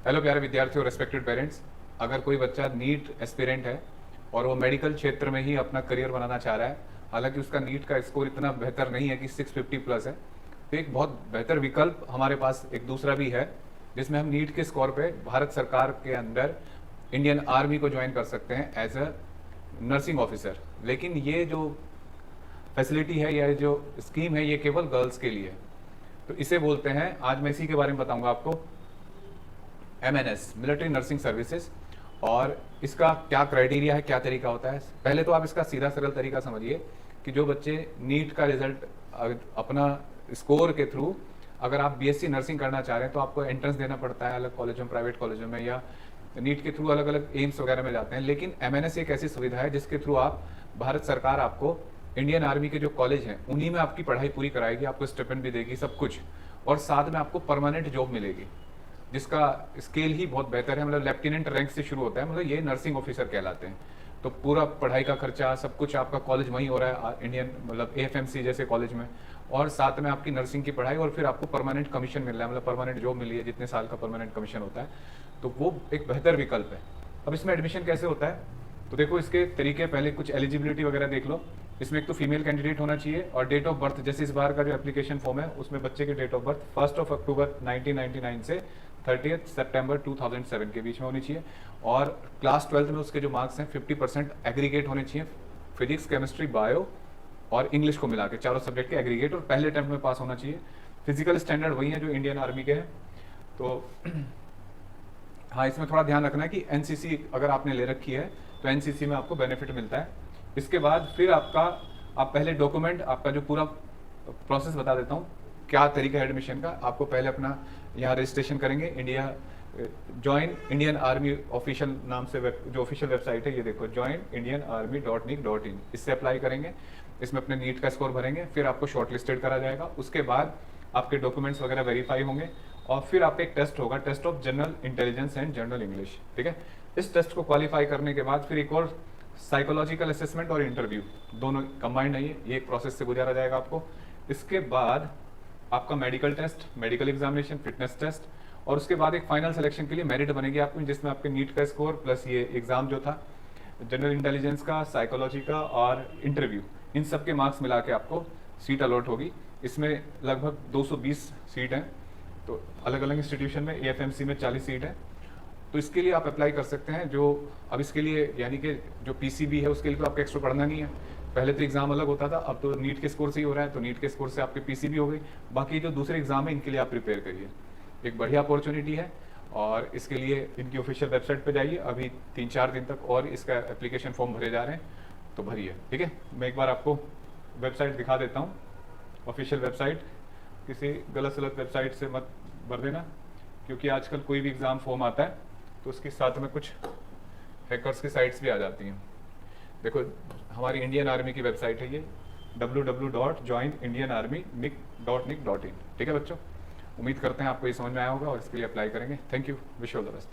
Hello प्यारे विद्यार्थियों, respected parents. अगर कोई बच्चा नीट एस्पिरेंट है और वो मेडिकल क्षेत्र में ही अपना करियर बनाना चाह रहा है, हालांकि उसका नीट का स्कोर इतना बेहतर नहीं है कि 650 प्लस है, तो एक बहुत बेहतर विकल्प हमारे पास एक दूसरा भी है, जिसमें हम नीट के स्कोर पे भारत सरकार के अंदर इंडियन आर्मी को ज्वाइन कर सकते हैं एज अ नर्सिंग ऑफिसर। लेकिन ये जो फैसिलिटी है या जो स्कीम है, ये केवल गर्ल्स के लिए है। तो इसे बोलते हैं, आज मैं इसी के बारे में बताऊंगा आपको, MNS, मिलिट्री नर्सिंग सर्विसेज। और इसका क्या क्राइटेरिया है, क्या तरीका होता है। पहले तो आप इसका सीधा सरल तरीका समझिए कि जो बच्चे नीट का रिजल्ट अपना स्कोर के थ्रू, अगर आप BSc नर्सिंग करना चाह रहे हैं तो आपको एंट्रेंस देना पड़ता है अलग कॉलेजों में, प्राइवेट कॉलेजों में, या नीट के थ्रू अलग अलग एम्स वगैरह में जाते हैं। लेकिन MNS एक ऐसी सुविधा है जिसके थ्रू आप, भारत सरकार आपको इंडियन आर्मी के जो कॉलेज हैं उन्हीं में आपकी पढ़ाई पूरी कराएगी, आपको स्टिपेंड भी देगी, सब कुछ, और साथ में आपको परमानेंट जॉब मिलेगी, जिसका स्केल ही बहुत बेहतर है। मतलब लेफ्टिनेंट रैंक से शुरू होता है, मतलब ये नर्सिंग ऑफिसर कहलाते हैं। तो पूरा पढ़ाई का खर्चा सब कुछ आपका कॉलेज वहीं हो रहा है, इंडियन मतलब AFMC जैसे कॉलेज में, और साथ में आपकी नर्सिंग की पढ़ाई, और फिर आपको परमानेंट कमीशन मिल रहा है, मतलब परमानेंट जॉब मिली है, जितने साल का परमानेंट कमीशन होता है। तो वो एक बेहतर विकल्प है। अब इसमें एडमिशन कैसे होता है, तो देखो इसके तरीके, पहले कुछ एलिजिबिलिटी वगैरह देख लो। इसमें एक तो फीमेल कैंडिडेट होना चाहिए, और डेट ऑफ बर्थ, जैसे इस बार का जो एप्लीकेशन फॉर्म है उसमें बच्चे की डेट ऑफ बर्थ 1 अक्टूबर 1999 से 30 सितंबर 2007 के बीच में होनी चाहिए। और क्लास 12 में उसके जो मार्क्स हैं 50% एग्रीगेट होने चाहिए, फिजिक्स, केमिस्ट्री, बायो और इंग्लिश को मिला के चारों सब्जेक्ट के एग्रीगेट, और पहले अटेम्प्ट में पास होना चाहिए। फिजिकल स्टैंडर्ड वही है जो इंडियन आर्मी के हैं। तो हाँ, इसमें थोड़ा ध्यान रखना है कि NCC अगर आपने ले रखी है तो NCC में आपको बेनिफिट मिलता है। इसके बाद फिर आप पहले डॉक्यूमेंट, आपका जो पूरा प्रोसेस बता देता हूँ क्या तरीका है एडमिशन का। आपको पहले अपना यहाँ रजिस्ट्रेशन करेंगे, ज्वाइन इंडियन आर्मी ऑफिशियल नाम से जो ऑफिशियल वेबसाइट है, ये देखो, joinindianarmy.nic.in, इससे अप्लाई करेंगे। इसमें अपने नीट का स्कोर भरेंगे, फिर आपको शॉर्ट लिस्टेड करा जाएगा। उसके बाद आपके डॉक्यूमेंट्स वगैरह वेरीफाई होंगे, और फिर आपका एक टेस्ट होगा, test of general intelligence and general English, ठीक है। इस टेस्ट को क्वालिफाई करने के बाद फिर एक और साइकोलॉजिकल असेसमेंट और इंटरव्यू, दोनों कंबाइंड है, ये एक प्रोसेस से गुजारा जाएगा आपको। इसके बाद आपका medical test, medical examination, fitness test, और उसके बाद एक फाइनल सिलेक्शन के लिए मेरिट बनेगी आपको, जिसमें आपके नीट का स्कोर प्लस ये एग्जाम जो था जनरल इंटेलिजेंस का, साइकोलॉजी का और इंटरव्यू, इन सब के मार्क्स मिला के आपको सीट अलॉट होगी। इसमें लगभग 220 सीट हैं, तो अलग अलग इंस्टीट्यूशन में, AFMC में 40 सीट है। तो इसके लिए आप अप्लाई कर सकते हैं। जो अब इसके लिए यानी कि जो PCB है उसके लिए तो आपको एक्स्ट्रा पढ़ना नहीं है। पहले तो एग्जाम अलग होता था, अब तो नीट के स्कोर से ही हो रहा है, तो नीट के स्कोर से आपके PCB हो गई। बाकी जो दूसरे एग्जाम है इनके लिए आप प्रिपेयर करिए, एक बढ़िया अपॉर्चुनिटी है। और इसके लिए इनकी ऑफिशियल वेबसाइट पे जाइए, अभी 3-4 दिन तक और इसका एप्लीकेशन फॉर्म भरे जा रहे हैं, तो भरिए, ठीक है। मैं एक बार आपको वेबसाइट दिखा देता हूँ, ऑफिशियल वेबसाइट, किसी गलत सलत वेबसाइट से मत भर देना, क्योंकि आजकल कोई भी एग्ज़ाम फॉर्म आता है तो उसके साथ में कुछ हैकर्स की साइट्स भी आ जाती हैं। देखो, हमारी इंडियन आर्मी की वेबसाइट है ये, www.joinindianarmy.nic.in, ठीक है बच्चों। उम्मीद करते हैं आपको ये समझ में आया होगा और इसके लिए अप्लाई करेंगे। Thank you, wish all the best.